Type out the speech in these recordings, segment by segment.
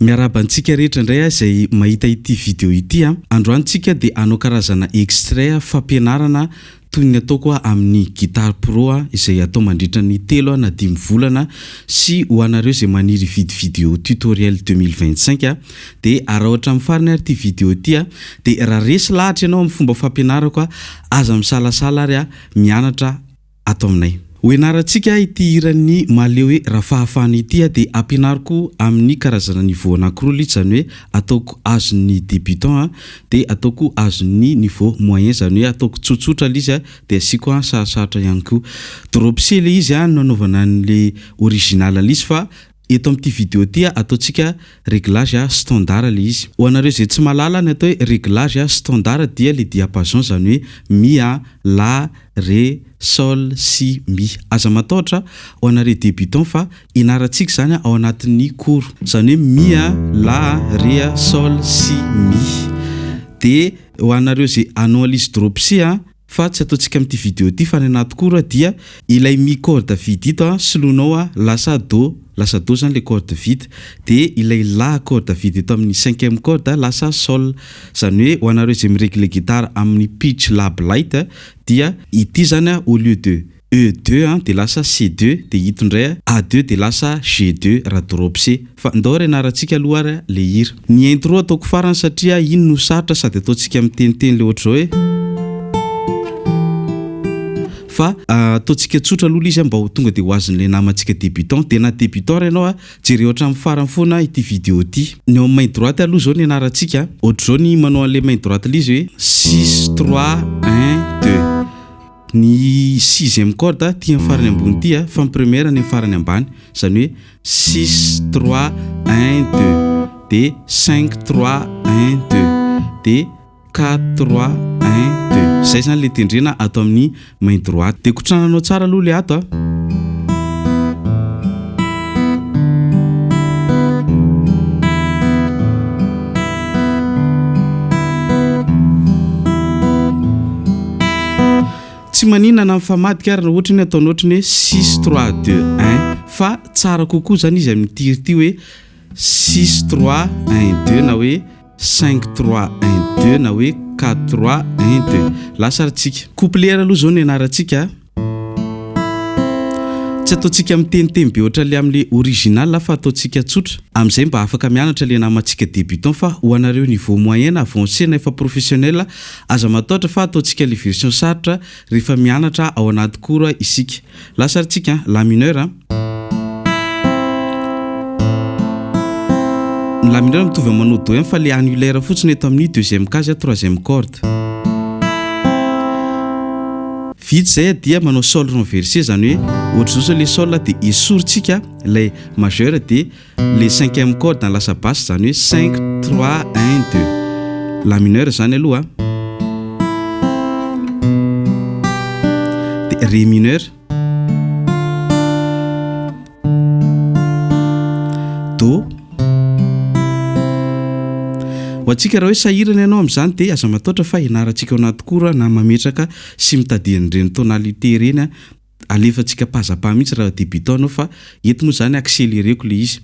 Miarabantsika rehetra indray izay mahita ity video ity androantsika dia anao karazana extrait fampianarana toy ny ataoko amin'ny Guitar Pro izay atao mandritra ny 3 na 5 volana sy ho anareo izay maniry video tutoriel 2025 dia araohatra amin'ny farany ary ity video ity dia raha resy lahatra ianao amin'ny fomba fampianarako aza misalasala ary mianatra ato aminay. Hoenarantsika ity iran'ny maleo hoe raha fahafahana ity dia ampianariko amin'ny karazana niveau anankiroa izany hoe ataoko azon'ny débutant dia ataoko azon'ny niveau moyen izany hoe ataoko tsotsotra izy dia asiko sarosarotra ihany koa. Drop C le izy nanaovana an'le original izy fa eto amin'ity video ity ataontsika réglage standard le izy. Ho anareo izay tsy mahalala ny atao hoe réglage standard dia le diapason izany hoe mi, la, ré, sol, si, mi. Aza matahotra ho anareo débutant fa inarantsika zany ao anatin'ny cours. Izany hoe mi, la, ré, sol, si, mi. Dia ho anareo izay analyse drop C fa tsy ataontsika amin'ity video ity fa ny anaty cours dia ilay mi corde vide ito soloinao lasa do zany le corde vide dia ilay la corde vide ito amin'ny 5e corde lasa sol. Zany hoe ho anareo izay miregle guitare amin'ny pitch lab light dia ity zany au lieu de E2 dia lasa C2 dia ito indray A2 dia lasa G2 raha drop C. Fa ndao renarantsika aloha le hira. Ny intro ataoko farany satria iny no sarotra sady ataontsika miteniteny le ohatra hoe fa ataontsika tsotra aloha izy mba ho tonga dia ho azon'le namantsika débutant. Dia na débutant ianao jery ohatra amin'ny farany foana ity video ity. Ny ao main droite aloha zao ny anarantsika ohatra zao ny manao an'le main droite izy hoe 6 3 1 2. Ny 6e corde ty amin'ny farany ambony ty fa ny première ny farany ambany zany hoe 6 3 1 2 dia 5 3 1 2 dia 4 3 1 2. Zay zany le tendrena ato amin'ny main droite. Dia kotrananao tsara aloha le ato tsy maninana amin'ny famadika ary ohatra ny ataonao ohatra ny hoe 6 3 2 1 fa tsara kokoa zany izy amin'ny tir ty hoe 6 3 1 2 na hoe 5 3 1 2 na hoe 4 3 1 2. Lasa aritsika couplet aloha zao ny anarantsika tsy ataontsika miteniteny be ohatra le amin'le original fa ataontsika tsotra amin'izay mba afaka mianatra le namantsika débutant fa ho anareo niveau moyen na avancé na efa professionnel aza matahotra fa ataontsika le version sarotra rehefa mianatra ao anaty cours isika. Lasa aritsika la mineur la mineur mitovy manao do fa le annulaire fotsiny eto amin'ny 2e case 3e corde. Vite zay dia manao sol renversé zany hoe ohatra zao le sol dia esorintsika lay majeur dia le 5e corde lasa basse zany hoe 5 3 1 2. La mineur zany aloha dia ré mineur do. Ho antsika raha hoe sahirana ianao amin'izany dia aza matahotra fa ianarantsika ao anaty cours na mametraka sy mitadian'ireny tonalité ireny alefantsika pazapa mihitsy raha débutant anao fa eto moa zany accéléreko le izy.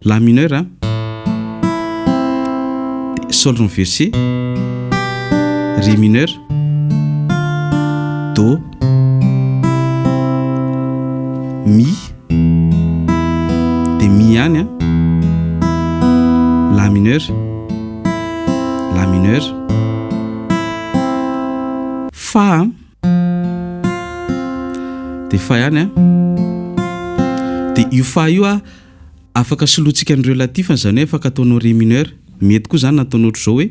La mineur sol renversé ré mineur do mi dia mi ihany la mineur la mineur fa dia fa ihany dia io fa io afaka soloantsika ny relatif zany hoe afaka ataonao ré mineur mety koa zany nataonao ohatra zao hoe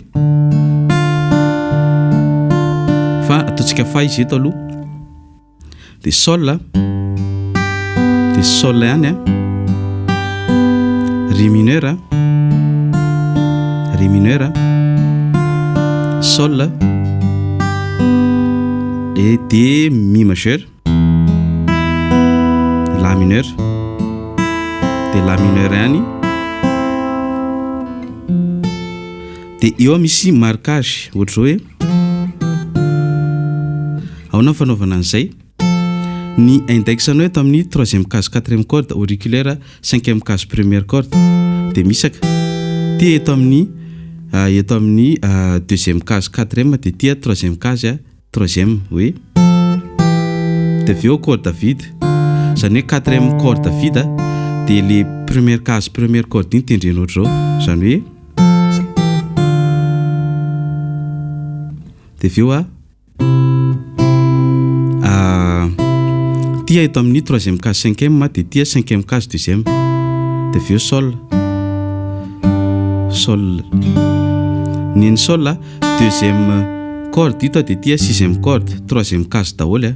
fa ataontsika fa izy eto aloha dia sol dia sol ihany ré mineur ré mineur sol et D mi majeur la mineur de la mineur ihany dia eo misy marquage ohatra zao hoe aona fanaovana an'izay Ni index eto amin'ny 3e case 4e corde auriculaire 5e case première corde de misaka Ty eto amin'ny deuxième case quatrième de ty troisième case troisième oui. De aveo corde vide. Zany hoe quatrième corde vide de le première case première corde iny tendrena ohatr' zao. Zany hoe de aveo tia eto amin'ny troisième case cinquième de tia cinquième case deuxième. De aveo sol. Ny sol deuxième corde hita de tia sixième corde troisième case daholo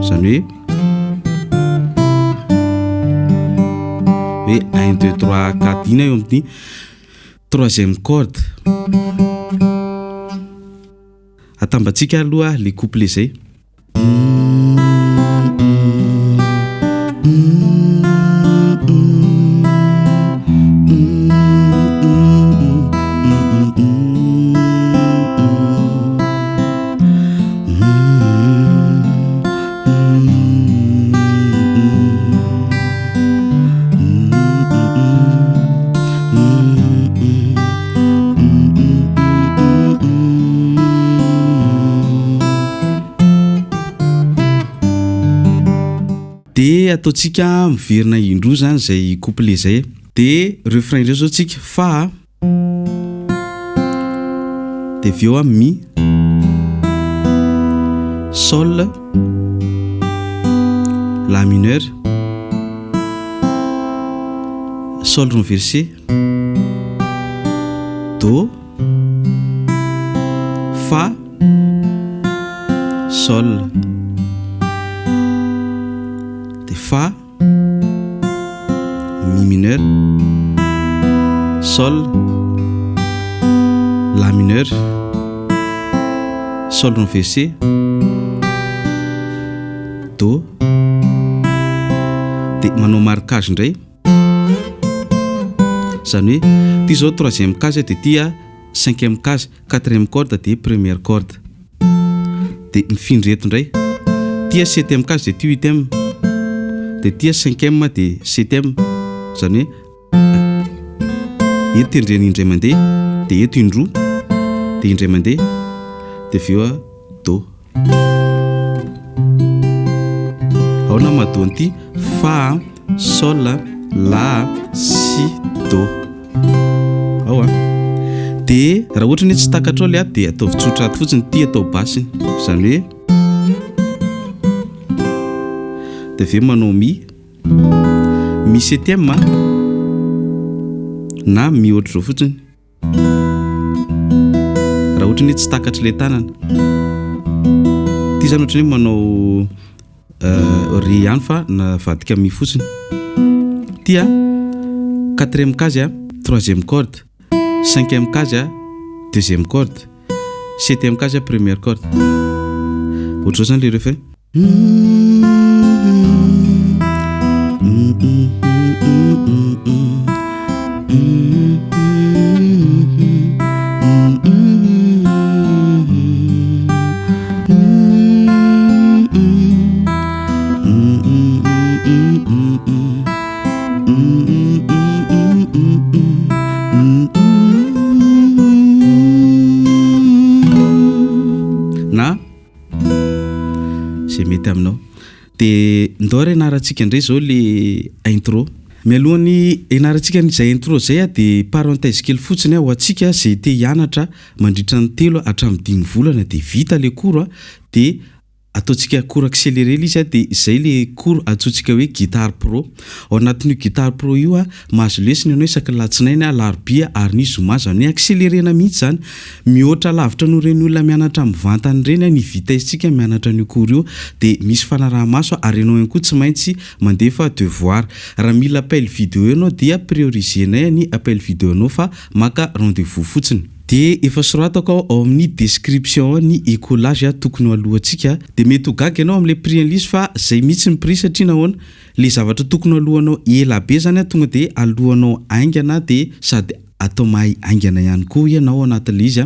zany hoe 1 2 3 4 ina eo amin'ny troisième corde. Atambatsika aloha le couplet zay. De ataotsika miverina indroa zany zay couplet zay. De refrain indreo zao tsika fa de aveo mi sol la mineur sol renversé do fa sol de fa mi mineur sol la mineur sol renversé do de manao marquage ndray. Zany hoe ty zao troisième case de tia cinquième case quatrième corde de première corde. De mifindreto ndray tia septième case de tia huitième de tia cinquième de septième. Zany hoe eto tendrena indray mandeha de eto indroa de indray mandeha de aveo do. Ao na mado an'ity fa sol la si do. Ao de raha ohatra ny tsy takatra le de ataovy tsotrato fotsiny ty atao basiny. Zany hoe de aveo manao mi septième na mi ohatra zao fotsiny raha ohatra ny tsy takatra le tanana. Ty zany ohatra ny manao ré ihany fa na vadika mi fotsiny. Tia quatrième case troisième corde, cinquième case deuxième corde, septième case première corde. Ohatra zany le refrain. Na zay mety aminao. De ndao ra ianarantsika ndray zao le intro. Mialohany ianarantsika n'izay intro zay de parenthèse kely fotsiny ho antsika zay te hianatra mandritra ny 3 hatramin'ny 5 volana de vita le cours de ataotsika cours accéléré izy de izay le cours atsotsika hoe guitare pro. Ao anatin'io guitare pro io mahazo lesona ianao isaky latsinainy alarobia ary ny zoma zany accélérena mihitsy zany. Mihoatra lavitra no reny olona mianatra mivantany reny ny vitesse-tsika mianatra n'io cours io de misy fanaraha-maso ary ianao ihany koa tsy maintsy mandefa devoir. Raha mila appel vidéo ianao dia priorisenay ny appel vidéo anao fa maka rendez-vous fotsiny. De efa soratako ao amin'ny description ny écolage tokony alohantsika de mety ho gaga ianao am'le prix en liste fa zay mihitsy ny prix satria nahoana le zavatra tokony alohanao ela be zany tonga de alohanao aingana de sady atao mahay aingana ihany koa ianao anatin'le izy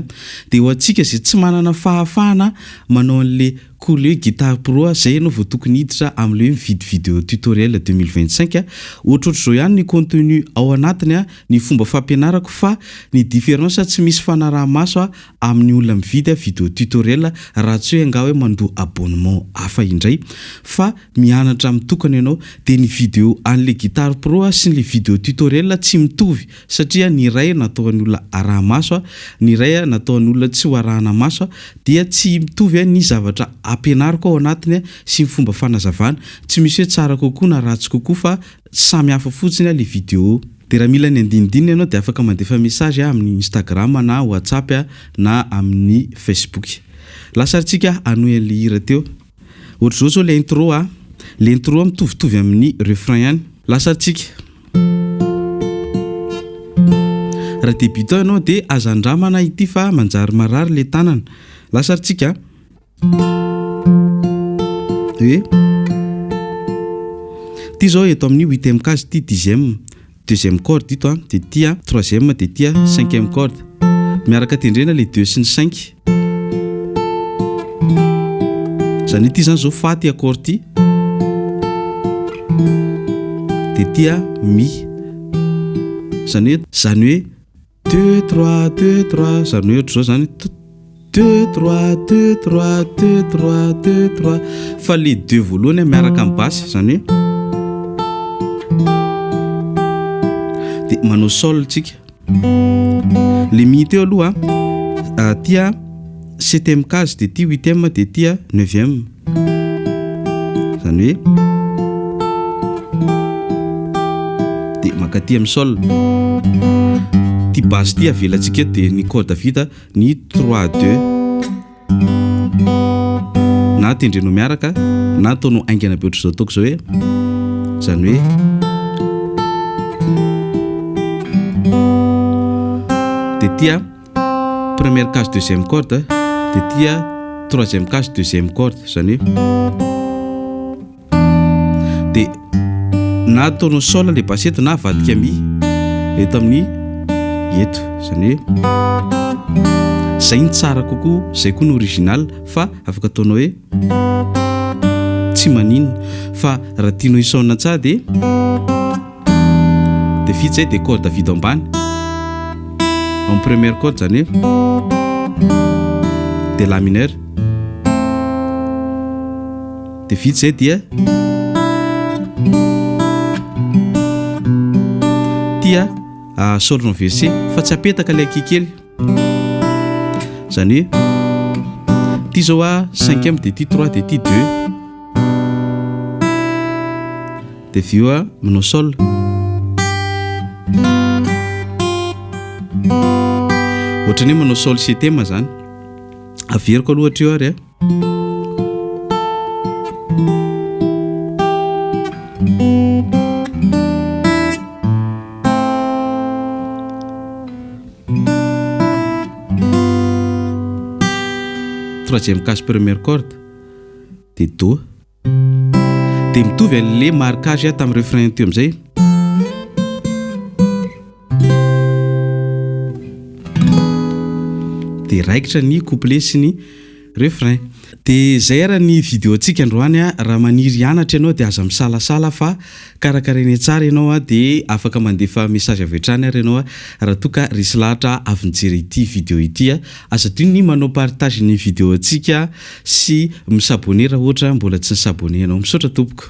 de ho antsika zay tsy manana fahafahana manao an'le koa le guitare pro zay anao vao tokony hiditra amin'le mividy vidéo tutoriel 2025 ohatrohatro zao ihany ny contenu ao anatiny ny fomba fampianarako fa ny différence tsy misy fanaraha-maso amin'ny olona mividy vidéo tutoriel raha tsy hoe angao hoe mandoa abonnement hafa indray fa mianatra mitokana ianao dia ny vidéo an'le guitare pro sy ny vidéo tutoriel tsy mitovy satria ny iray nataon'ny olona araha-maso ny iray nataon'ny olona tsy ho arahana maso dia tsy mitovy ny zavatra ampianariko ao anatiny sy ny fomba fanazavana tsy misy hoe tsara kokoa na ratsy kokoa fa samy hafa fotsiny le vidéo. Dia raha mila ny andinindininy ianao dia afaka mandefa message amin'ny Instagram na WhatsApp na amin'ny Facebook. Lasarintsika hanohy an'le hira teo. Ohatr'izao zao le intro mitovitovy amin'ny refrain ihany. Lasarintsika. Raha débutant ianao dia aza andramana ity fa manjary marary le tanana. Lasarintsika. Ty zao eto amin'ny 8e case, ty 10e, 2e corde ito dia ty 3e dia ty 5e corde. Miaraka tendrena le 2 sy ny 5. Zany ty zany zao fa ty accord ty. Dia ty mi. Zany hoe 2 3 2 3 zany hoe ohatro zao zany 2 3 2 3 2 3 2 3 fa le 2 voalohany miaraka amin'ny basse zany hoe dia manao sol tsika. Le mi teo aloha ty 7e case dia ty 8e dia ty 9e zany hoe dia makaty amin'ny sol. Ty basse ty avelantsika dia ny corde vita ny 3 2 na tendrenao miaraka na ataonao aingana be ohatr'izao ataoko zao hoe zany hoe dia ty première case 2e corde dia ty 3e case 2e corde zany hoe dia na ataonao sol le bassette na avadika mi eto amin'ny eto zany hoe zay ny tsara kokoa zay koa ny original fa afaka ataonao hoe tsy maninona fa raha tianao isaona tsara dia vita zay dia corde vita ambany en première corde zany hoe dia la mineur dia vita zay dia tia sol renversé fa tsy apetaka ilay kikely zany hoe ty zao 5e dia ty 3 dia ty 2 dia vio manao sol. Ohatrany hoe manao sol 7e zany averiko aloha ohatra eo ary 3e case première corde dia do dia mitovy le marquage tamin'ny refrain teo amin'izay dia raikitra ny couplet sy ny refrain. Dia zay ara ny vidéo antsika androany raha maniry hianatra ianao dia aza misalasala fa karakaraina tsara ianao dia afaka mandefa message avy hatrany ary ianao raha toka risy lahatra avy nijery ity vidéo ity aza toy ny manao partage ny vidéo antsika sy misabone raha ohatra mbola tsy nisabone ianao. Misaotra tompoko.